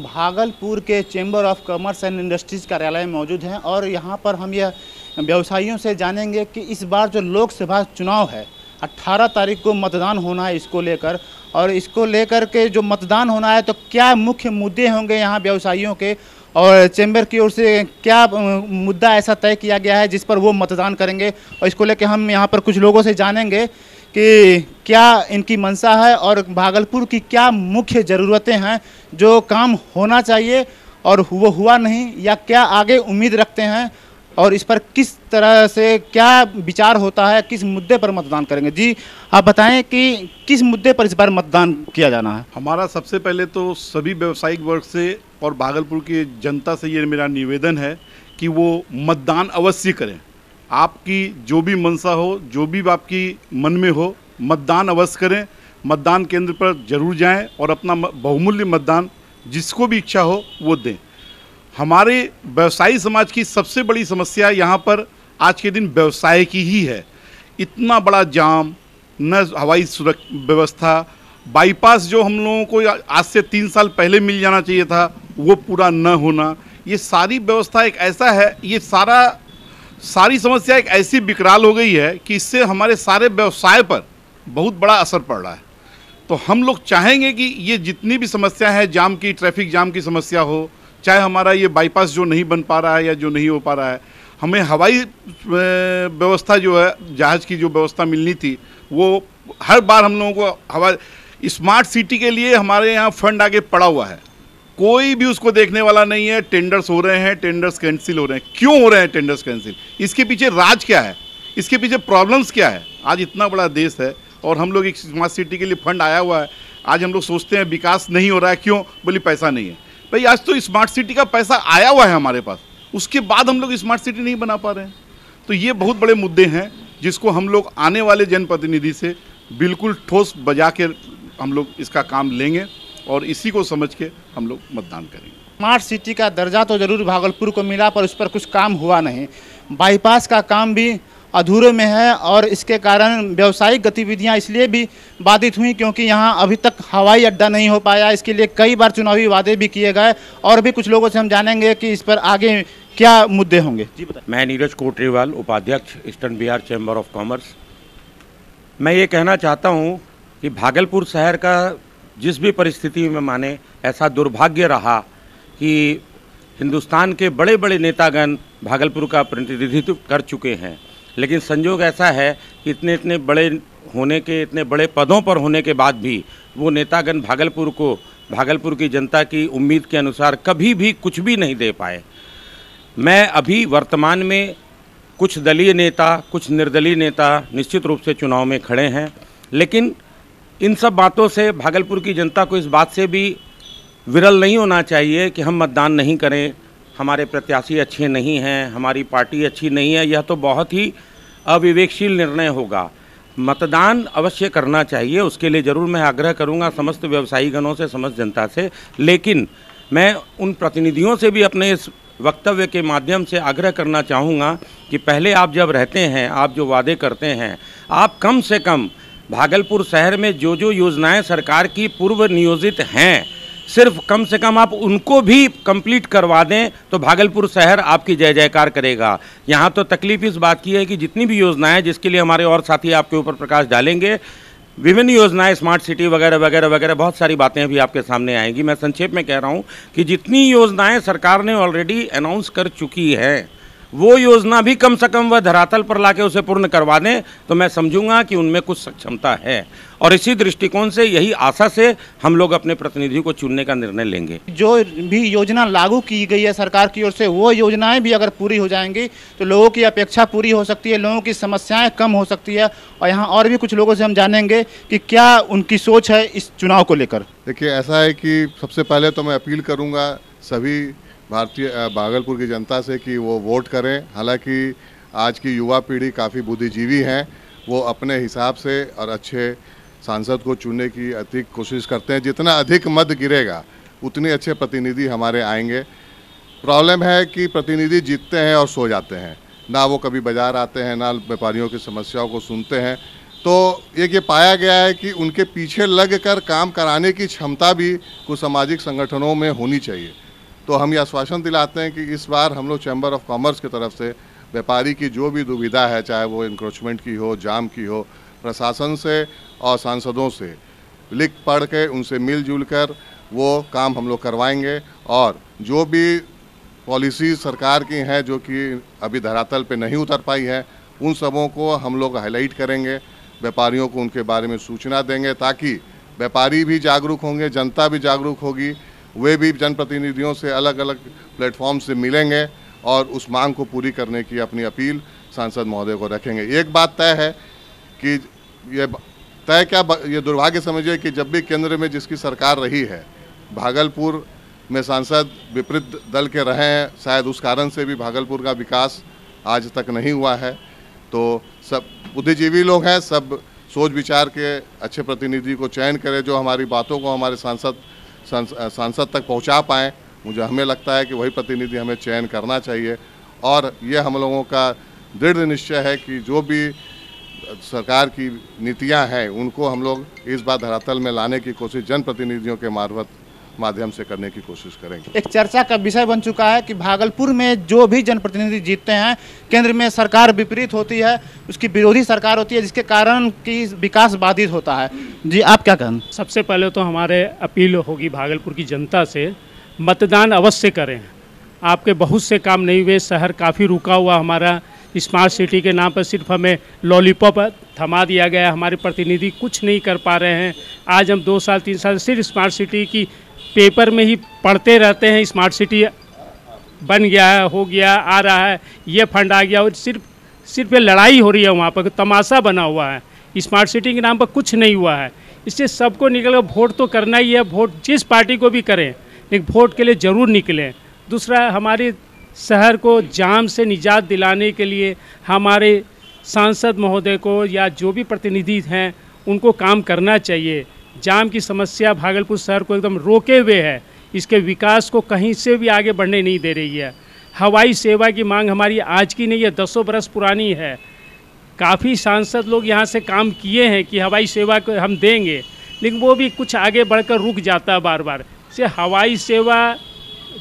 भागलपुर के chamber of commerce and industries कार्यालय में मौजूद हैं और यहाँ पर हम यह व्यवसायियों से जानेंगे कि इस बार जो लोकसभा चुनाव है 18 तारीख को मतदान होना है इसको लेकर, और इसको लेकर के जो मतदान होना है तो क्या मुख्य मुद्दे होंगे यहाँ व्यवसायियों के, और चैम्बर की ओर से क्या मुद्दा ऐसा तय किया गया है जिस पर वो मतदान करेंगे। और इसको लेकर हम यहाँ पर कुछ लोगों से जानेंगे कि क्या इनकी मंशा है और भागलपुर की क्या मुख्य ज़रूरतें हैं जो काम होना चाहिए और वो हुआ नहीं, या क्या आगे उम्मीद रखते हैं और इस पर किस तरह से क्या विचार होता है, किस मुद्दे पर मतदान करेंगे। जी आप बताएं कि किस मुद्दे पर इस बार मतदान किया जाना है। हमारा सबसे पहले तो सभी व्यावसायिक वर्ग से और भागलपुर की जनता से ये मेरा निवेदन है कि वो मतदान अवश्य करें। आपकी जो भी मंशा हो, जो भी आपकी मन में हो, मतदान अवश्य करें। मतदान केंद्र पर जरूर जाएं और अपना बहुमूल्य मतदान जिसको भी इच्छा हो वो दें। हमारे व्यवसायी समाज की सबसे बड़ी समस्या यहाँ पर आज के दिन व्यवसाय की ही है। इतना बड़ा जाम, न हवाई सुरक्षा व्यवस्था, बाईपास जो हम लोगों को आज से 3 साल पहले मिल जाना चाहिए था वो पूरा न होना, ये सारी व्यवस्था एक ऐसा है, ये सारी समस्या एक ऐसी विकराल हो गई है कि इससे हमारे सारे व्यवसाय पर बहुत बड़ा असर पड़ रहा है। तो हम लोग चाहेंगे कि ये जितनी भी समस्या है, जाम की, ट्रैफिक जाम की समस्या हो, चाहे हमारा ये बाईपास जो नहीं बन पा रहा है या जो नहीं हो पा रहा है, हमें हवाई व्यवस्था जो है, जहाज़ की जो व्यवस्था मिलनी थी वो हर बार हम लोगों को हवा स्मार्ट सिटी के लिए हमारे यहाँ फंड आगे पड़ा हुआ है, कोई भी उसको देखने वाला नहीं है। टेंडर्स हो रहे हैं, टेंडर्स कैंसिल हो रहे हैं। क्यों हो रहे हैं टेंडर्स कैंसिल? इसके पीछे राज क्या है, इसके पीछे प्रॉब्लम्स क्या है? आज इतना बड़ा देश है और हम लोग एक स्मार्ट सिटी के लिए फंड आया हुआ है, आज हम लोग सोचते हैं विकास नहीं हो रहा है, क्यों? बोली पैसा नहीं है। भाई आज तो स्मार्ट सिटी का पैसा आया हुआ है हमारे पास, उसके बाद हम लोग स्मार्ट सिटी नहीं बना पा रहे हैं। तो ये बहुत बड़े मुद्दे हैं जिसको हम लोग आने वाले जनप्रतिनिधि से बिल्कुल ठोस बजा के हम लोग इसका काम लेंगे और इसी को समझ के हम लोग मतदान करेंगे। स्मार्ट सिटी का दर्जा तो जरूर भागलपुर को मिला पर उस पर कुछ काम हुआ नहीं। बाईपास का काम भी अधूरे में है और इसके कारण व्यावसायिक गतिविधियां इसलिए भी बाधित हुई क्योंकि यहां अभी तक हवाई अड्डा नहीं हो पाया। इसके लिए कई बार चुनावी वादे भी किए गए और भी कुछ लोगों से हम जानेंगे कि इस पर आगे क्या मुद्दे होंगे। जी बताइए। मैं नीरज कोटरीवाल, उपाध्यक्ष eastern Bihar chamber of commerce. मैं ये कहना चाहता हूँ कि भागलपुर शहर का जिस भी परिस्थिति में माने ऐसा दुर्भाग्य रहा कि हिंदुस्तान के बड़े बड़े नेतागण भागलपुर का प्रतिनिधित्व कर चुके हैं, लेकिन संजोग ऐसा है कि इतने बड़े होने के, इतने बड़े पदों पर होने के बाद भी वो नेतागण भागलपुर की जनता की उम्मीद के अनुसार कभी भी कुछ भी नहीं दे पाए। मैं अभी वर्तमान में कुछ दलीय नेता, कुछ निर्दलीय नेता निश्चित रूप से चुनाव में खड़े हैं, लेकिन इन सब बातों से भागलपुर की जनता को इस बात से भी विरल नहीं होना चाहिए कि हम मतदान नहीं करें, हमारे प्रत्याशी अच्छे नहीं हैं, हमारी पार्टी अच्छी नहीं है। यह तो बहुत ही अविवेकशील निर्णय होगा। मतदान अवश्य करना चाहिए, उसके लिए ज़रूर मैं आग्रह करूंगा समस्त व्यवसायी गणों से, समस्त जनता से। लेकिन मैं उन प्रतिनिधियों से भी अपने इस वक्तव्य के माध्यम से आग्रह करना चाहूँगा कि पहले आप जब रहते हैं, आप जो वादे करते हैं, आप कम से कम भागलपुर शहर में जो जो योजनाएं सरकार की पूर्व नियोजित हैं, सिर्फ कम से कम आप उनको भी कंप्लीट करवा दें तो भागलपुर शहर आपकी जय जयकार करेगा। यहाँ तो तकलीफ इस बात की है कि जितनी भी योजनाएं, जिसके लिए हमारे और साथी आपके ऊपर प्रकाश डालेंगे, विभिन्न योजनाएं, स्मार्ट सिटी वगैरह वगैरह वगैरह, बहुत सारी बातें भी आपके सामने आएंगी। मैं संक्षेप में कह रहा हूँ कि जितनी योजनाएं सरकार ने ऑलरेडी अनाउंस कर चुकी है, वो योजना भी कम से कम वह धरातल पर लाके उसे पूर्ण करवा दें तो मैं समझूंगा कि उनमें कुछ सक्षमता है। और इसी दृष्टिकोण से, यही आशा से हम लोग अपने प्रतिनिधि को चुनने का निर्णय लेंगे। जो भी योजना लागू की गई है सरकार की ओर से, वो योजनाएं भी अगर पूरी हो जाएंगी तो लोगों की अपेक्षा पूरी हो सकती है, लोगों की समस्याएं कम हो सकती है। और यहाँ और भी कुछ लोगों से हम जानेंगे कि क्या उनकी सोच है इस चुनाव को लेकर। देखिए, ऐसा है कि सबसे पहले तो मैं अपील करूँगा सभी भागलपुर की जनता से कि वो वोट करें। हालांकि आज की युवा पीढ़ी काफ़ी बुद्धिजीवी हैं, वो अपने हिसाब से और अच्छे सांसद को चुनने की अधिक कोशिश करते हैं। जितना अधिक मत गिरेगा उतने अच्छे प्रतिनिधि हमारे आएंगे। प्रॉब्लम है कि प्रतिनिधि जीतते हैं और सो जाते हैं, ना वो कभी बाजार आते हैं, ना व्यापारियों की समस्याओं को सुनते हैं। तो एक ये पाया गया है कि उनके पीछे लगकर काम कराने की क्षमता भी कुछ सामाजिक संगठनों में होनी चाहिए। तो हम ये आश्वासन दिलाते हैं कि इस बार हम लोग चैम्बर ऑफ कॉमर्स की तरफ से व्यापारी की जो भी दुविधा है, चाहे वो इंक्रोचमेंट की हो, जाम की हो, प्रशासन से और सांसदों से लिख पढ़ के उनसे मिलजुल कर वो काम हम लोग करवाएंगे। और जो भी पॉलिसी सरकार की हैं जो कि अभी धरातल पे नहीं उतर पाई है, उन सबों को हम लोग हाईलाइट करेंगे, व्यापारियों को उनके बारे में सूचना देंगे, ताकि व्यापारी भी जागरूक होंगे, जनता भी जागरूक होगी, वे भी जनप्रतिनिधियों से अलग अलग प्लेटफॉर्म से मिलेंगे और उस मांग को पूरी करने की अपनी अपील सांसद महोदय को रखेंगे। एक बात तय है कि ये दुर्भाग्य समझिए कि जब भी केंद्र में जिसकी सरकार रही है, भागलपुर में सांसद विपरीत दल के रहे हैं, शायद उस कारण से भी भागलपुर का विकास आज तक नहीं हुआ है। तो सब बुद्धिजीवी लोग हैं, सब सोच विचार के अच्छे प्रतिनिधि को चयन करें जो हमारी बातों को हमारे सांसद तक पहुंचा पाएँ। हमें लगता है कि वही प्रतिनिधि हमें चयन करना चाहिए और ये हम लोगों का दृढ़ निश्चय है कि जो भी सरकार की नीतियां हैं उनको हम लोग इस बार धरातल में लाने की कोशिश जनप्रतिनिधियों के माध्यम से करने की कोशिश करेंगे। एक चर्चा का विषय बन चुका है कि भागलपुर में जो भी जनप्रतिनिधि जीतते हैं, केंद्र में सरकार विपरीत होती है, उसकी विरोधी सरकार होती है, जिसके कारण कि विकास बाधित होता है। जी आप क्या कहें? सबसे पहले तो हमारे अपील होगी भागलपुर की जनता से, मतदान अवश्य करें। आपके बहुत से काम नहीं हुए, शहर काफ़ी रुका हुआ, हमारा स्मार्ट सिटी के नाम पर सिर्फ हमें लॉलीपॉप थमा दिया गया, हमारे प्रतिनिधि कुछ नहीं कर पा रहे हैं। आज हम 2 साल 3 साल सिर्फ स्मार्ट सिटी की पेपर में ही पढ़ते रहते हैं, स्मार्ट सिटी बन गया है, हो गया, आ रहा है, ये फंड आ गया, और सिर्फ ये लड़ाई हो रही है, वहाँ पर तमाशा बना हुआ है, स्मार्ट सिटी के नाम पर कुछ नहीं हुआ है। इससे सबको निकल कर वोट तो करना ही है, वोट जिस पार्टी को भी करें, लेकिन वोट के लिए ज़रूर निकलें। दूसरा, हमारे शहर को जाम से निजात दिलाने के लिए हमारे सांसद महोदय को या जो भी प्रतिनिधि हैं उनको काम करना चाहिए। जाम की समस्या भागलपुर शहर को एकदम रोके हुए है, इसके विकास को कहीं से भी आगे बढ़ने नहीं दे रही है। हवाई सेवा की मांग हमारी आज की नहीं है, 10 बरस पुरानी है। काफ़ी सांसद लोग यहाँ से काम किए हैं कि हवाई सेवा को हम देंगे, लेकिन वो भी कुछ आगे बढ़कर रुक जाता है बार बार। से हवाई सेवा,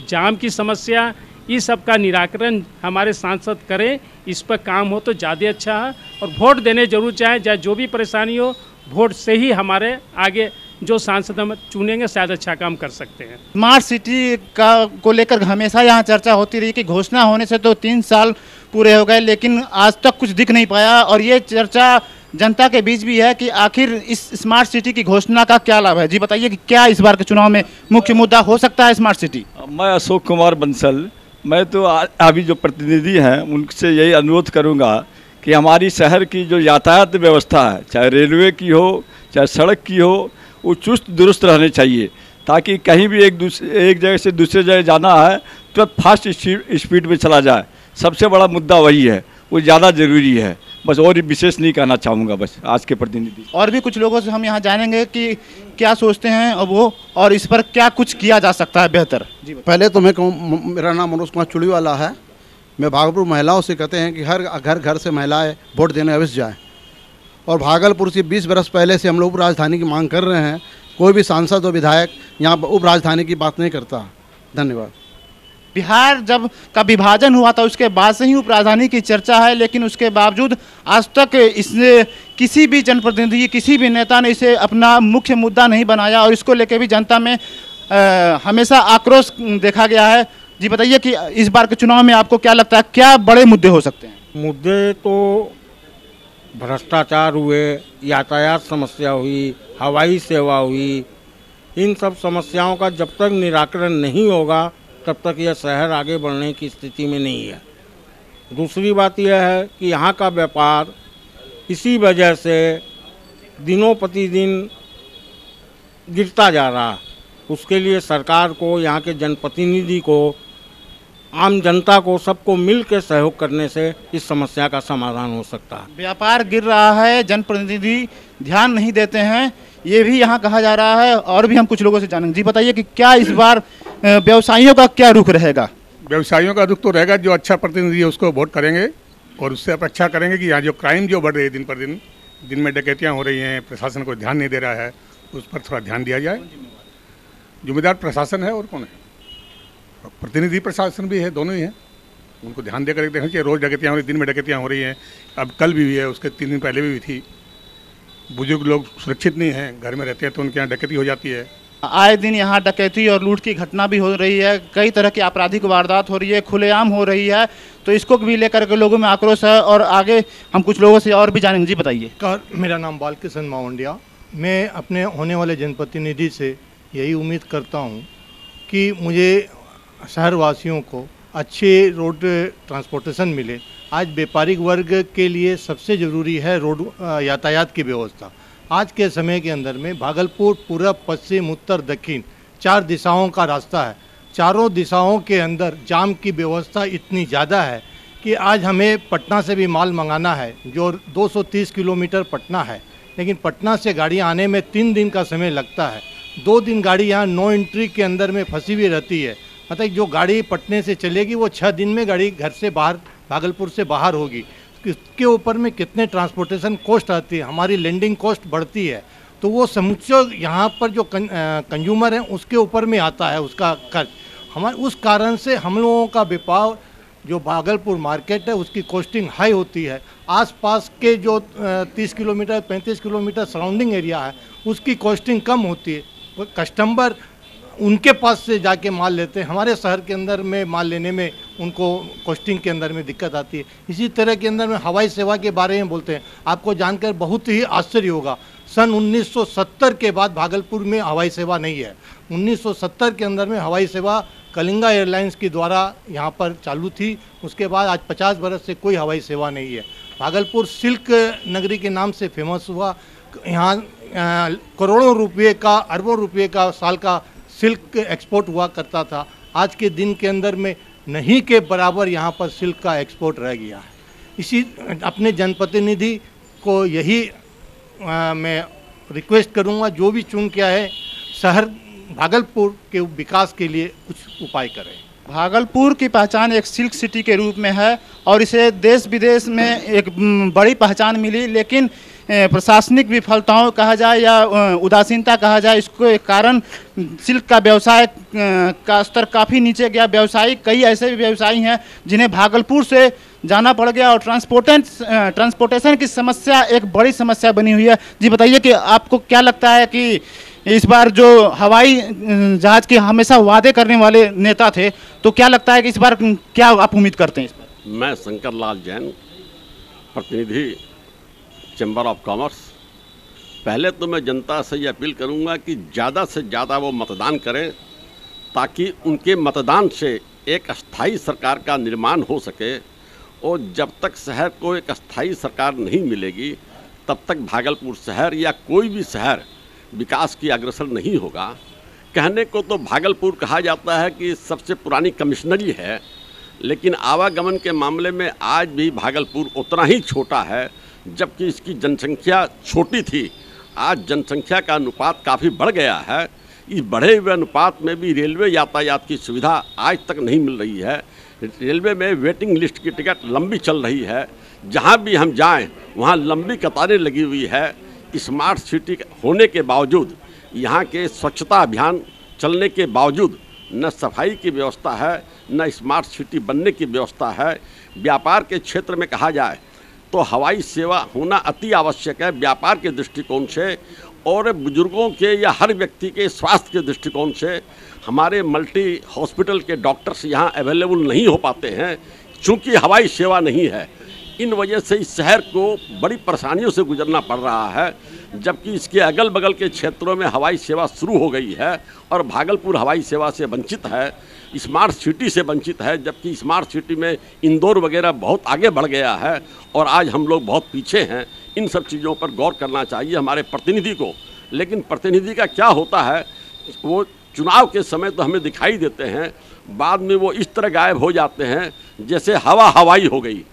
जाम की समस्या, इस सब का निराकरण हमारे सांसद करें, इस पर काम हो तो ज़्यादा अच्छा है। और वोट देने जरूर चाहें, चाहे जो भी परेशानी हो, वोट से ही हमारे आगे जो सांसद हम चुनेंगे शायद अच्छा काम कर सकते हैं। स्मार्ट सिटी को लेकर हमेशा यहाँ चर्चा होती रही कि घोषणा होने से तो 3 साल पूरे हो गए, लेकिन आज तक कुछ दिख नहीं पाया। और ये चर्चा जनता के बीच भी है कि आखिर इस स्मार्ट सिटी की घोषणा का क्या लाभ है। जी बताइए कि क्या इस बार के चुनाव में मुख्य मुद्दा हो सकता है स्मार्ट सिटी? मैं अशोक कुमार बंसल, मैं तो अभी जो प्रतिनिधि हैं उनसे यही अनुरोध करूंगा कि हमारी शहर की जो यातायात व्यवस्था है, चाहे रेलवे की हो चाहे सड़क की हो, वो चुस्त दुरुस्त रहने चाहिए, ताकि कहीं भी एक जगह से दूसरे जगह जाना है तो फास्ट स्पीड में चला जाए। सबसे बड़ा मुद्दा वही है, वो ज़्यादा ज़रूरी है। बस और विशेष नहीं कहना चाहूँगा, बस आज के प्रतिनिधि। और भी कुछ लोगों से हम यहाँ जानेंगे कि क्या सोचते हैं वो और इस पर क्या कुछ किया जा सकता है बेहतर। जी पहले तो मैं कहूँ, मेरा नाम मनोज कुमार चुड़ीवाला है। मैं भागलपुर महिलाओं से कहते हैं कि हर घर से महिलाएं वोट देने अवश्य जाएं। और भागलपुर से 20 बरस पहले से हम लोग उप राजधानी की मांग कर रहे हैं। कोई भी सांसद और विधायक यहाँ उप राजधानी की बात नहीं करता। धन्यवाद। बिहार जब का विभाजन हुआ था उसके बाद से ही उप राजधानी की चर्चा है, लेकिन उसके बावजूद आज तक इसने किसी भी जनप्रतिनिधि, किसी भी नेता ने इसे अपना मुख्य मुद्दा नहीं बनाया और इसको लेकर भी जनता में हमेशा आक्रोश देखा गया है। जी बताइए कि इस बार के चुनाव में आपको क्या लगता है, क्या बड़े मुद्दे हो सकते हैं? मुद्दे तो भ्रष्टाचार हुए, यातायात समस्या हुई, हवाई सेवा हुई। इन सब समस्याओं का जब तक निराकरण नहीं होगा तब तक यह शहर आगे बढ़ने की स्थिति में नहीं है। दूसरी बात यह है कि यहाँ का व्यापार इसी वजह से दिनों प्रतिदिन गिरता जा रहा है। उसके लिए सरकार को, यहाँ के जनप्रतिनिधि को, आम जनता को, सबको मिल के सहयोग करने से इस समस्या का समाधान हो सकता है। व्यापार गिर रहा है, जनप्रतिनिधि ध्यान नहीं देते हैं, ये भी यहाँ कहा जा रहा है। और भी हम कुछ लोगों से जानेंगे। जी बताइए कि क्या इस बार व्यवसायियों का क्या रुख रहेगा? व्यवसायियों का रुख तो रहेगा, जो अच्छा प्रतिनिधि है उसको वोट करेंगे और उससे अपेक्षा करेंगे कि यहाँ जो क्राइम जो बढ़ रही है दिन पर दिन, दिन में डकैतियाँ हो रही हैं, प्रशासन को ध्यान नहीं दे रहा है, उस पर थोड़ा ध्यान दिया जाए। जिम्मेदार प्रशासन है और कौन है, प्रतिनिधि प्रशासन भी है, दोनों ही हैं। उनको ध्यान देकर देखना चाहिए। रोज़ डकैतियाँ हो रही, दिन में डकैतियाँ हो रही हैं। अब कल भी हुई है, उसके 3 दिन पहले भी थी। बुजुर्ग लोग सुरक्षित नहीं हैं, घर में रहते हैं तो उनके यहाँ डकैती हो जाती है। आए दिन यहाँ डकैती और लूट की घटना भी हो रही है, कई तरह की आपराधिक वारदात हो रही है, खुलेआम हो रही है, तो इसको भी लेकर के लोगों में आक्रोश है। और आगे हम कुछ लोगों से और भी जानेंगे। जी बताइए। मेरा नाम बालकिशन मावंडिया। मैं अपने होने वाले जनप्रतिनिधि से यही उम्मीद करता हूँ कि मुझे शहरवासियों को अच्छे रोड ट्रांसपोर्टेशन मिले। आज व्यापारिक वर्ग के लिए सबसे ज़रूरी है रोड यातायात की व्यवस्था। आज के समय के अंदर में भागलपुर पूर्व, पश्चिम, उत्तर, दक्षिण 4 दिशाओं का रास्ता है। चारों दिशाओं के अंदर जाम की व्यवस्था इतनी ज़्यादा है कि आज हमें पटना से भी माल मंगाना है, जो 230 किलोमीटर पटना है, लेकिन पटना से गाड़ी आने में 3 दिन का समय लगता है। 2 दिन गाड़ी यहाँ नो एंट्री के अंदर में फंसी हुई रहती है। मतलब जो गाड़ी पटने से चलेगी वो 6 दिन में गाड़ी घर से बाहर, भागलपुर से बाहर होगी। इसके ऊपर में कितने ट्रांसपोर्टेशन कॉस्ट आती है, हमारी लैंडिंग कॉस्ट बढ़ती है, तो वो समूचा यहाँ पर जो कंज्यूमर है उसके ऊपर में आता है उसका खर्च। हमारे उस कारण से हम लोगों का व्यापार जो भागलपुर मार्केट है उसकी कॉस्टिंग हाई होती है। आसपास के जो 30 किलोमीटर 35 किलोमीटर सराउंडिंग एरिया है उसकी कॉस्टिंग कम होती है। कस्टमर उनके पास से जाके माल लेते हैं। हमारे शहर के अंदर में माल लेने में उनको कॉस्टिंग के अंदर में दिक्कत आती है। इसी तरह के अंदर में हवाई सेवा के बारे में बोलते हैं, आपको जानकर बहुत ही आश्चर्य होगा, सन 1970 के बाद भागलपुर में हवाई सेवा नहीं है। 1970 के अंदर में हवाई सेवा कलिंगा एयरलाइंस के द्वारा यहाँ पर चालू थी। उसके बाद आज 50 बरस से कोई हवाई सेवा नहीं है। भागलपुर सिल्क नगरी के नाम से फेमस हुआ। यहाँ करोड़ों रुपये का, अरबों रुपये का साल का सिल्क एक्सपोर्ट हुआ करता था। आज के दिन के अंदर में नहीं के बराबर यहाँ पर सिल्क का एक्सपोर्ट रह गया है। इसी अपने जनप्रतिनिधि को यही मैं रिक्वेस्ट करूँगा, जो भी चुन के आए शहर भागलपुर के विकास के लिए कुछ उपाय करें। भागलपुर की पहचान एक सिल्क सिटी के रूप में है और इसे देश विदेश में एक बड़ी पहचान मिली, लेकिन प्रशासनिक विफलताओं कहा जाए या उदासीनता कहा जाए, इसको कारण सिल्क का व्यवसाय का स्तर काफ़ी नीचे गया। व्यवसायी, कई ऐसे भी व्यवसायी हैं जिन्हें भागलपुर से जाना पड़ गया और ट्रांसपोर्टेशन की समस्या एक बड़ी समस्या बनी हुई है। जी बताइए कि आपको क्या लगता है कि इस बार जो हवाई जहाज़ के हमेशा वादे करने वाले नेता थे, तो क्या लगता है कि इस बार क्या आप उम्मीद करते हैं इस बार? मैं शंकर लाल जैन, प्रतिनिधि चैम्बर ऑफ कॉमर्स। पहले तो मैं जनता से ये अपील करूंगा कि ज़्यादा से ज़्यादा वो मतदान करें, ताकि उनके मतदान से एक अस्थाई सरकार का निर्माण हो सके। और जब तक शहर को एक अस्थाई सरकार नहीं मिलेगी, तब तक भागलपुर शहर या कोई भी शहर विकास की अग्रसर नहीं होगा। कहने को तो भागलपुर कहा जाता है कि सबसे पुरानी कमिश्नरी है, लेकिन आवागमन के मामले में आज भी भागलपुर उतना ही छोटा है, जबकि इसकी जनसंख्या छोटी थी। आज जनसंख्या का अनुपात काफ़ी बढ़ गया है। इस बढ़े हुए अनुपात में भी रेलवे यातायात की सुविधा आज तक नहीं मिल रही है। रेलवे में वेटिंग लिस्ट की टिकट लंबी चल रही है। जहाँ भी हम जाएं वहाँ लंबी कतारें लगी हुई है। स्मार्ट सिटी होने के बावजूद, यहाँ के स्वच्छता अभियान चलने के बावजूद न सफाई की व्यवस्था है, न स्मार्ट सिटी बनने की व्यवस्था है। व्यापार के क्षेत्र में कहा जाए तो हवाई सेवा होना अति आवश्यक है व्यापार के दृष्टिकोण से, और बुजुर्गों के या हर व्यक्ति के स्वास्थ्य के दृष्टिकोण से। हमारे मल्टी हॉस्पिटल के डॉक्टर्स यहाँ अवेलेबल नहीं हो पाते हैं, चूँकि हवाई सेवा नहीं है। इन वजह से इस शहर को बड़ी परेशानियों से गुजरना पड़ रहा है, जबकि इसके अगल बगल के क्षेत्रों में हवाई सेवा शुरू हो गई है और भागलपुर हवाई सेवा से वंचित है, स्मार्ट सिटी से वंचित है। जबकि स्मार्ट सिटी में इंदौर वगैरह बहुत आगे बढ़ गया है और आज हम लोग बहुत पीछे हैं। इन सब चीज़ों पर गौर करना चाहिए हमारे प्रतिनिधि को। लेकिन प्रतिनिधि का क्या होता है, वो चुनाव के समय तो हमें दिखाई देते हैं, बाद में वो इस तरह गायब हो जाते हैं जैसे हवा हवाई हो गई।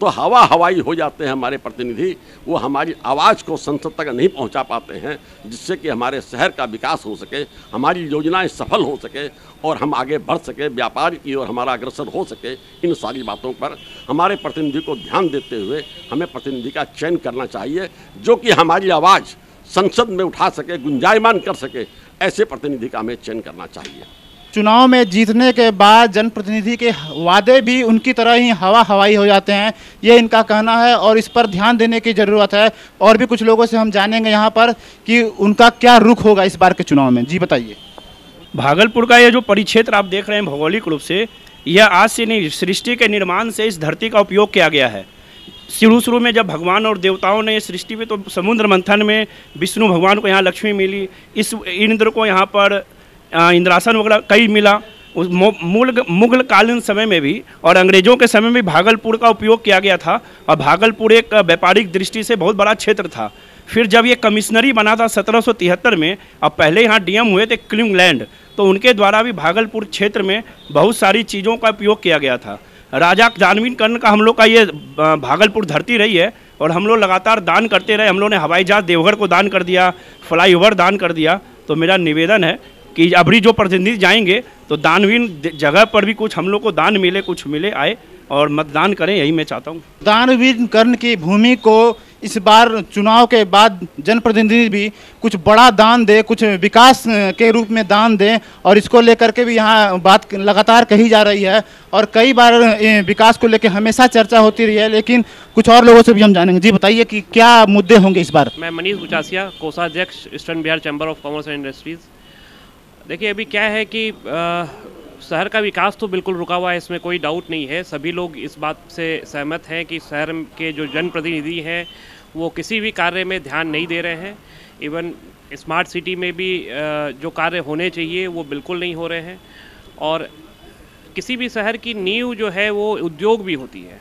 तो हवाई हो जाते हैं हमारे प्रतिनिधि, वो हमारी आवाज़ को संसद तक नहीं पहुंचा पाते हैं, जिससे कि हमारे शहर का विकास हो सके, हमारी योजनाएं सफल हो सके और हम आगे बढ़ सके, व्यापार की ओर हमारा अग्रसर हो सके। इन सारी बातों पर हमारे प्रतिनिधि को ध्यान देते हुए हमें प्रतिनिधि का चयन करना चाहिए, जो कि हमारी आवाज़ संसद में उठा सके, गुंजायमान कर सके। ऐसे प्रतिनिधि का हमें चयन करना चाहिए। चुनाव में जीतने के बाद जनप्रतिनिधि के वादे भी उनकी तरह ही हवाई हो जाते हैं, ये इनका कहना है और इस पर ध्यान देने की ज़रूरत है। और भी कुछ लोगों से हम जानेंगे यहाँ पर कि उनका क्या रुख होगा इस बार के चुनाव में। जी बताइए। भागलपुर का ये जो परिक्षेत्र आप देख रहे हैं भौगोलिक रूप से, यह आज से नहीं, सृष्टि के निर्माण से इस धरती का उपयोग किया गया है। शुरू में जब भगवान और देवताओं ने सृष्टि में, तो समुद्र मंथन में विष्णु भगवान को यहाँ लक्ष्मी मिली, इस इंद्र को यहाँ पर इंद्रासन वगैरह कई मिला। उस मुगल कालीन समय में भी और अंग्रेज़ों के समय में भागलपुर का उपयोग किया गया था और भागलपुर एक व्यापारिक दृष्टि से बहुत बड़ा क्षेत्र था। फिर जब ये कमिश्नरी बना था 1773 में, अब पहले यहाँ डीएम हुए थे क्लिंगलैंड, तो उनके द्वारा भी भागलपुर क्षेत्र में बहुत सारी चीज़ों का उपयोग किया गया था। राजा जानवीन कर्ण का हम लोग का ये भागलपुर धरती रही है और हम लोग लगातार दान करते रहे। हम लोग ने हवाई जहाज देवघर को दान कर दिया, फ्लाईओवर दान कर दिया। तो मेरा निवेदन है कि अभी जो प्रतिनिधि जाएंगे तो दानवीन जगह पर भी कुछ हम लोग को दान मिले, कुछ मिले, आए और मतदान करें, यही मैं चाहता हूँ। दानवीन कर्ण की भूमि को इस बार चुनाव के बाद जनप्रतिनिधि भी कुछ बड़ा दान दे, कुछ विकास के रूप में दान दें, और इसको लेकर के भी यहाँ बात लगातार कही जा रही है और कई बार विकास को लेकर हमेशा चर्चा होती रही है। लेकिन कुछ और लोगों से भी हम जानेंगे। जी बताइए कि क्या मुद्दे होंगे इस बार। मैं मनीष गुचासिया, कोषाध्यक्ष eastern Bihar chamber of commerce and industries. देखिए, अभी क्या है कि शहर का विकास तो बिल्कुल रुका हुआ है, इसमें कोई डाउट नहीं है। सभी लोग इस बात से सहमत हैं कि शहर के जो जनप्रतिनिधि हैं वो किसी भी कार्य में ध्यान नहीं दे रहे हैं। इवन स्मार्ट सिटी में भी जो कार्य होने चाहिए वो बिल्कुल नहीं हो रहे हैं। और किसी भी शहर की नींव जो है वो उद्योग भी होती है।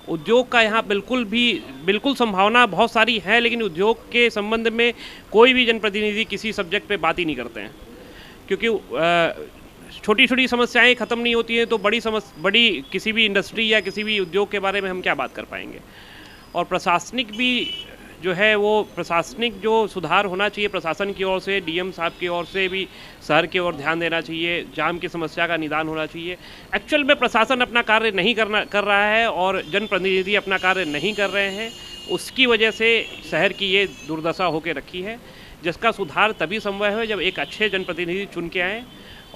उद्योग का यहाँ बिल्कुल संभावना बहुत सारी है, लेकिन उद्योग के संबंध में कोई भी जनप्रतिनिधि किसी सब्जेक्ट पे बात ही नहीं करते हैं, क्योंकि छोटी छोटी समस्याएं ख़त्म नहीं होती हैं तो बड़ी किसी भी इंडस्ट्री या किसी भी उद्योग के बारे में हम क्या बात कर पाएंगे। और प्रशासनिक भी जो है वो प्रशासनिक जो सुधार होना चाहिए प्रशासन की ओर से, डीएम साहब की ओर से भी शहर की ओर ध्यान देना चाहिए। जाम की समस्या का निदान होना चाहिए। एक्चुअल में प्रशासन अपना कार्य नहीं कर रहा है और जनप्रतिनिधि अपना कार्य नहीं कर रहे हैं। उसकी वजह से शहर की ये दुर्दशा होकर रखी है, जिसका सुधार तभी संभव है जब एक अच्छे जनप्रतिनिधि चुन के आएँ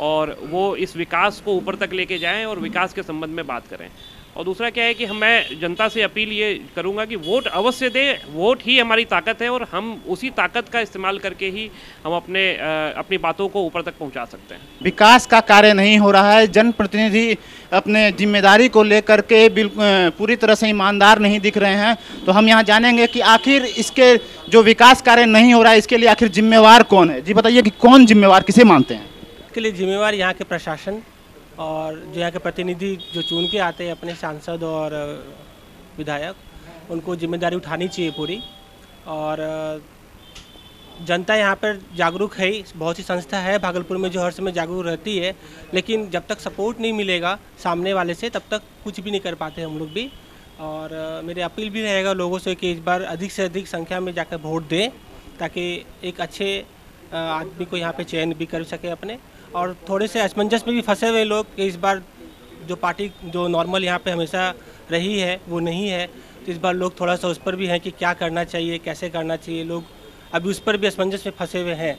और वो इस विकास को ऊपर तक लेके जाएं और विकास के संबंध में बात करें। और दूसरा क्या है कि मैं जनता से अपील ये करूंगा कि वोट अवश्य दें। वोट ही हमारी ताकत है और हम उसी ताकत का इस्तेमाल करके ही हम अपनी बातों को ऊपर तक पहुंचा सकते हैं। विकास का कार्य नहीं हो रहा है, जनप्रतिनिधि अपने जिम्मेदारी को लेकर के पूरी तरह से ईमानदार नहीं दिख रहे हैं। तो हम यहाँ जानेंगे कि आखिर इसके जो विकास कार्य नहीं हो रहा है इसके लिए आखिर जिम्मेवार कौन है। जी बताइए कि कौन जिम्मेवार, किसे मानते हैं? इसके लिए जिम्मेवार यहाँ के प्रशासन और जो यहाँ के प्रतिनिधि जो चुन के आते हैं अपने सांसद और विधायक, उनको जिम्मेदारी उठानी चाहिए पूरी। और जनता यहाँ पर जागरूक है, बहुत सी संस्था है भागलपुर में जो हर समय जागरूक रहती है, लेकिन जब तक सपोर्ट नहीं मिलेगा सामने वाले से तब तक कुछ भी नहीं कर पाते हम लोग भी। और मेरी अपील भी रहेगा लोगों से कि इस बार अधिक से अधिक संख्या में जाकर वोट दें, ताकि एक अच्छे आदमी को यहाँ पे चयन भी कर सके अपने। और थोड़े से असमंजस में भी फंसे हुए लोग कि इस बार जो पार्टी जो नॉर्मल यहाँ पे हमेशा रही है वो नहीं है, तो इस बार लोग थोड़ा सा उस पर भी हैं कि क्या करना चाहिए, कैसे करना चाहिए। लोग अभी उस पर भी असमंजस में फंसे हुए हैं।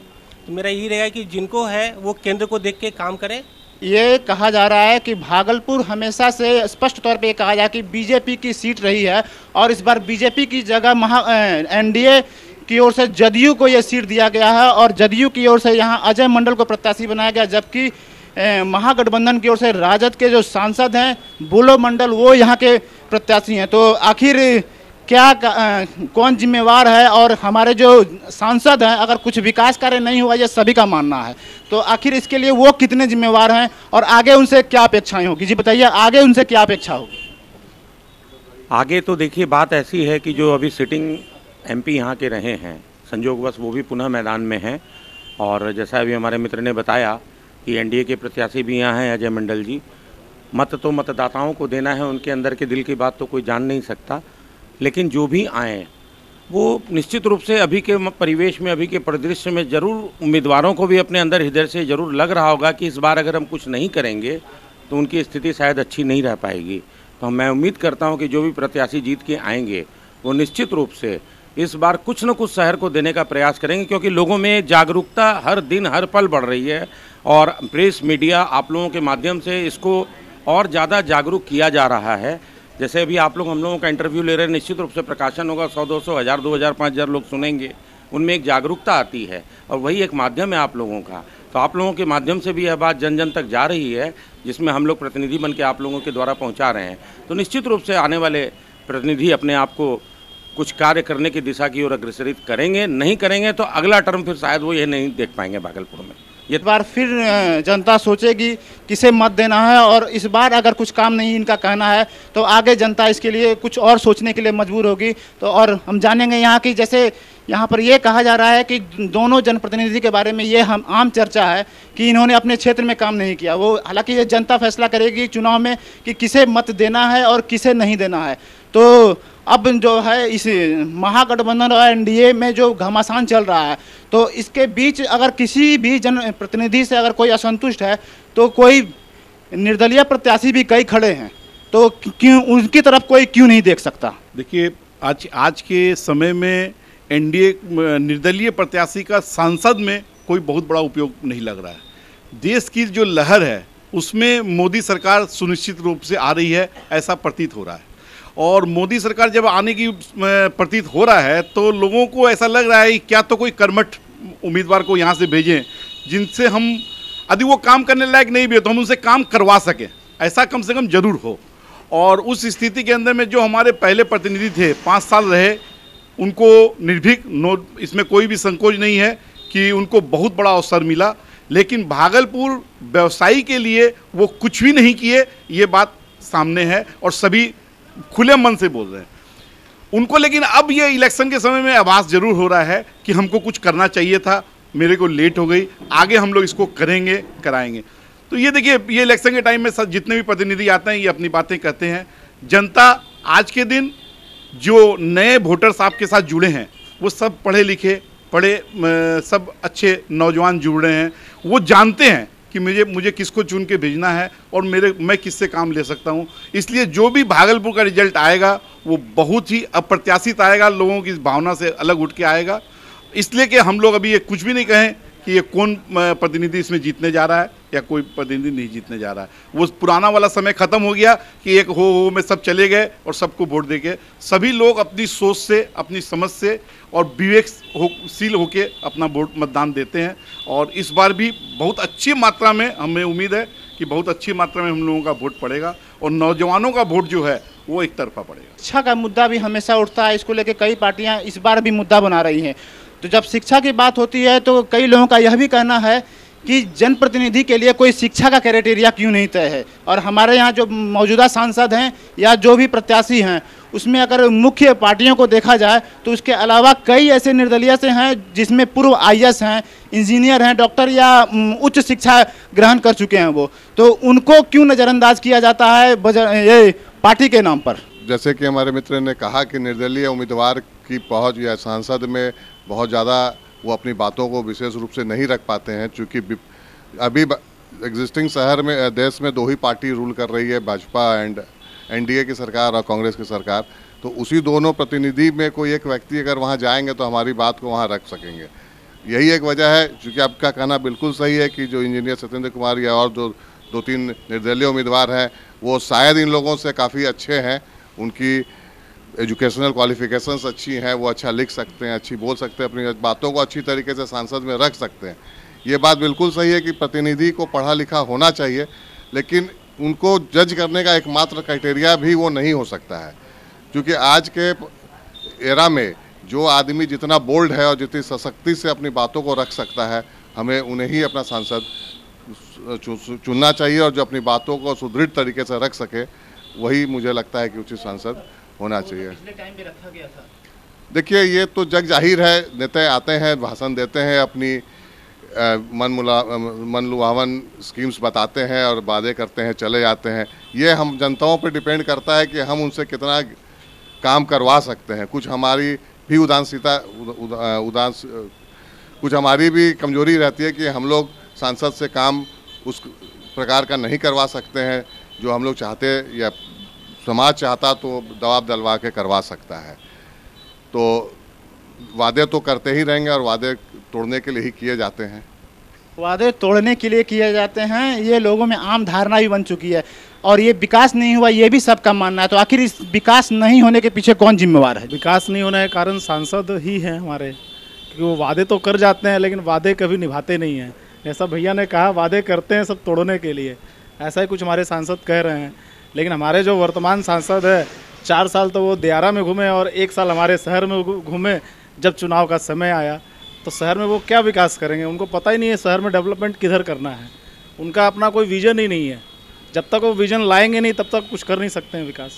तो मेरा यही रहेगा कि जिनको है वो केंद्र को देख के काम करें। ये कहा जा रहा है कि भागलपुर हमेशा से स्पष्ट तौर पे कहा जाए कि बीजेपी की सीट रही है और इस बार बीजेपी की जगह एनडीए की ओर से जदयू को ये सीट दिया गया है और जदयू की ओर से यहाँ अजय मंडल को प्रत्याशी बनाया गया, जबकि महागठबंधन की ओर से राजद के जो सांसद हैं बुलो मंडल वो यहाँ के प्रत्याशी हैं। तो आखिर क्या कौन जिम्मेवार है? और हमारे जो सांसद हैं अगर कुछ विकास कार्य नहीं हुआ ये सभी का मानना है, तो आखिर इसके लिए वो कितने जिम्मेवार हैं और आगे उनसे क्या अपेक्षाएं होगी? जी बताइए, आगे उनसे क्या अपेक्षा होगी? आगे तो देखिए बात ऐसी है कि जो अभी सिटिंग एमपी यहाँ के रहे हैं, संयोगवश वो भी पुनः मैदान में हैं। और जैसा अभी हमारे मित्र ने बताया कि एनडीए के प्रत्याशी भी यहाँ हैं अजय मंडल जी, मत तो मतदाताओं को देना है, उनके अंदर के दिल की बात तो कोई जान नहीं सकता। लेकिन जो भी आए वो निश्चित रूप से अभी के परिवेश में, अभी के परिदृश्य में ज़रूर उम्मीदवारों को भी अपने अंदर हृदय से ज़रूर लग रहा होगा कि इस बार अगर हम कुछ नहीं करेंगे तो उनकी स्थिति शायद अच्छी नहीं रह पाएगी। तो मैं उम्मीद करता हूं कि जो भी प्रत्याशी जीत के आएंगे वो निश्चित रूप से इस बार कुछ न कुछ शहर को देने का प्रयास करेंगे, क्योंकि लोगों में जागरूकता हर दिन हर पल बढ़ रही है और प्रेस मीडिया आप लोगों के माध्यम से इसको और ज़्यादा जागरूक किया जा रहा है। जैसे अभी आप लोग हम लोगों का इंटरव्यू ले रहे हैं, निश्चित रूप से प्रकाशन होगा, 100-200, 1000, 2000, 5000 लोग सुनेंगे, उनमें एक जागरूकता आती है और वही एक माध्यम है आप लोगों का। तो आप लोगों के माध्यम से भी यह बात जन जन तक जा रही है, जिसमें हम लोग प्रतिनिधि बन के आप लोगों के द्वारा पहुंचा रहे हैं। तो निश्चित रूप से आने वाले प्रतिनिधि अपने आप को कुछ कार्य करने की दिशा की ओर अग्रसरित करेंगे। नहीं करेंगे तो अगला टर्म फिर शायद वो ये नहीं देख पाएंगे भागलपुर में। ये बार फिर जनता सोचेगी किसे मत देना है, और इस बार अगर कुछ काम नहीं इनका कहना है तो आगे जनता इसके लिए कुछ और सोचने के लिए मजबूर होगी। तो और हम जानेंगे यहाँ की, जैसे यहाँ पर ये कहा जा रहा है कि दोनों जनप्रतिनिधि के बारे में ये हम आम चर्चा है कि इन्होंने अपने क्षेत्र में काम नहीं किया। वो हालांकि ये जनता फैसला करेगी चुनाव में कि किसे मत देना है और किसे नहीं देना है। तो अब जो है इस महागठबंधन और एनडीए में जो घमासान चल रहा है, तो इसके बीच अगर किसी भी जनप्रतिनिधि से अगर कोई असंतुष्ट है तो कोई निर्दलीय प्रत्याशी भी कई खड़े हैं, तो क्यों उनकी तरफ कोई क्यों नहीं देख सकता? देखिए, आज के समय में एनडीए निर्दलीय प्रत्याशी का सांसद में कोई बहुत बड़ा उपयोग नहीं लग रहा है। देश की जो लहर है उसमें मोदी सरकार सुनिश्चित रूप से आ रही है, ऐसा प्रतीत हो रहा है। और मोदी सरकार जब आने की प्रतीत हो रहा है तो लोगों को ऐसा लग रहा है कि क्या तो कोई कर्मठ उम्मीदवार को यहाँ से भेजें जिनसे हम, यदि वो काम करने लायक नहीं भी हो तो हम उनसे काम करवा सकें, ऐसा कम से कम जरूर हो। और उस स्थिति के अंदर में जो हमारे पहले प्रतिनिधि थे, 5 साल रहे, उनको निर्भीक, इसमें कोई भी संकोच नहीं है कि उनको बहुत बड़ा अवसर मिला। लेकिन भागलपुर व्यवसायी के लिए वो कुछ भी नहीं किए, ये बात सामने है और सभी खुले मन से बोल रहे हैं उनको। लेकिन अब ये इलेक्शन के समय में आभास जरूर हो रहा है कि हमको कुछ करना चाहिए था, मेरे को लेट हो गई, आगे हम लोग इसको करेंगे, कराएंगे। तो ये देखिए, ये इलेक्शन के टाइम में सब जितने भी प्रतिनिधि आते हैं ये अपनी बातें कहते हैं। जनता आज के दिन जो नए वोटर्स आपके साथ जुड़े हैं वो सब पढ़े लिखे, सब अच्छे नौजवान जुड़ रहे हैं। वो जानते हैं कि मुझे किसको चुन के भेजना है और मैं किससे काम ले सकता हूं। इसलिए जो भी भागलपुर का रिजल्ट आएगा वो बहुत ही अप्रत्याशित आएगा, लोगों की भावना से अलग उठ के आएगा। इसलिए कि हम लोग अभी ये कुछ भी नहीं कहें कि ये कौन प्रतिनिधि इसमें जीतने जा रहा है या कोई प्रतिनिधि नहीं जीतने जा रहा है। वो पुराना वाला समय खत्म हो गया कि एक हो में सब चले गए और सबको वोट दे के। सभी लोग अपनी सोच से, अपनी समझ से और विवेकशील होके अपना वोट मतदान देते हैं। और इस बार भी बहुत अच्छी मात्रा में, हमें उम्मीद है कि बहुत अच्छी मात्रा में हम लोगों का वोट पड़ेगा और नौजवानों का वोट जो है वो एक तरफा पड़ेगा। शिक्षा का मुद्दा भी हमेशा उठता है, इसको लेकर कई पार्टियां इस बार भी मुद्दा बना रही हैं। तो जब शिक्षा की बात होती है तो कई लोगों का यह भी कहना है कि जनप्रतिनिधि के लिए कोई शिक्षा का क्राइटेरिया क्यों नहीं तय है। और हमारे यहाँ जो मौजूदा सांसद हैं या जो भी प्रत्याशी हैं उसमें अगर मुख्य पार्टियों को देखा जाए तो उसके अलावा कई ऐसे निर्दलीय से हैं जिसमें पूर्व IAS हैं, इंजीनियर हैं, डॉक्टर या उच्च शिक्षा ग्रहण कर चुके हैं वो, तो उनको क्यों नज़रअंदाज किया जाता है ये पार्टी के नाम पर? जैसे कि हमारे मित्र ने कहा कि निर्दलीय उम्मीदवार की पहुँच या सांसद में बहुत ज़्यादा वो अपनी बातों को विशेष रूप से नहीं रख पाते हैं, चूँकि अभी एग्जिस्टिंग शहर में, देश में 2 ही पार्टी रूल कर रही है, भाजपा एंड एनडीए की सरकार और कांग्रेस की सरकार। तो उसी दोनों प्रतिनिधि में कोई एक व्यक्ति अगर वहाँ जाएंगे तो हमारी बात को वहाँ रख सकेंगे। यही एक वजह है, चूँकि आपका कहना बिल्कुल सही है कि जो इंजीनियर सत्येंद्र कुमार या और जो 2-3 निर्दलीय उम्मीदवार हैं वो शायद इन लोगों से काफ़ी अच्छे हैं, उनकी एजुकेशनल क्वालिफिकेशंस अच्छी हैं, वो अच्छा लिख सकते हैं, अच्छी बोल सकते हैं, अपनी बातों को अच्छी तरीके से सांसद में रख सकते हैं। ये बात बिल्कुल सही है कि प्रतिनिधि को पढ़ा लिखा होना चाहिए, लेकिन उनको जज करने का एकमात्र क्राइटेरिया भी वो नहीं हो सकता है, क्योंकि आज के एरा में जो आदमी जितना बोल्ड है और जितनी सशक्ति से अपनी बातों को रख सकता है, हमें उन्हें ही अपना सांसद चुनना चाहिए और जो अपनी बातों को सुदृढ़ तरीके से रख सके वही मुझे लगता है कि उचित सांसद होना चाहिए। पिछले टाइम भी रखा गया था। देखिए, ये तो जग जाहिर है, नेता आते हैं, भाषण देते हैं, अपनी मन लुभावन स्कीम्स बताते हैं और वादे करते हैं, चले जाते हैं। ये हम जनताओं पर डिपेंड करता है कि हम उनसे कितना काम करवा सकते हैं। कुछ हमारी भी कुछ हमारी भी कमजोरी रहती है कि हम लोग सांसद से काम उस प्रकार का नहीं करवा सकते हैं जो हम लोग चाहते या समाज चाहता तो दबाव डलवा के करवा सकता है। तो वादे तो करते ही रहेंगे और वादे तोड़ने के लिए ही किए जाते हैं। वादे तोड़ने के लिए किए जाते हैं, ये लोगों में आम धारणा भी बन चुकी है और ये विकास नहीं हुआ, ये भी सबका मानना है। तो आखिर इस विकास नहीं होने के पीछे कौन जिम्मेवार है? विकास नहीं होने के कारण सांसद ही हैं हमारे, क्योंकि वो वादे तो कर जाते हैं लेकिन वादे कभी निभाते नहीं हैं। जैसा भैया ने कहा, वादे करते हैं सब तोड़ने के लिए, ऐसा ही कुछ हमारे सांसद कह रहे हैं। लेकिन हमारे जो वर्तमान सांसद है, 4 साल तो वो दियारा में घूमे और 1 साल हमारे शहर में घूमे। जब चुनाव का समय आया तो शहर में वो क्या विकास करेंगे? उनको पता ही नहीं है शहर में डेवलपमेंट किधर करना है। उनका अपना कोई विजन ही नहीं है। जब तक वो विजन लाएंगे नहीं तब तक कुछ कर नहीं सकते हैं विकास।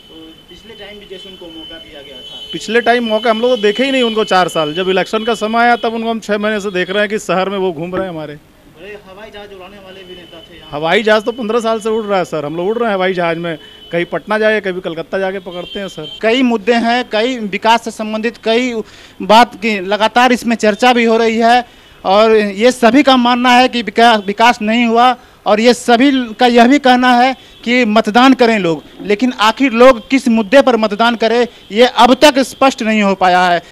तो पिछले टाइम भी जैसे उनको मौका दिया गया था, पिछले टाइम मौका हम लोग तो देखे ही नहीं उनको 4 साल। जब इलेक्शन का समय आया तब उनको हम 6 महीने से देख रहे हैं कि शहर में वो घूम रहे हैं। हमारे हवाई जहाज उड़ाने वाले भी नेता थे। हवाई जहाज तो 15 साल से उड़ रहा है सर। हम लोग उड़ रहे हैं हवाई जहाज में, कहीं पटना जाए कभी कलकत्ता जाके पकड़ते हैं सर। कई मुद्दे हैं, कई विकास से संबंधित कई बात की लगातार इसमें चर्चा भी हो रही है और ये सभी का मानना है कि विकास नहीं हुआ और ये सभी का यह भी कहना है कि मतदान करें लोग। लेकिन आखिर लोग किस मुद्दे पर मतदान करें, ये अब तक स्पष्ट नहीं हो पाया है।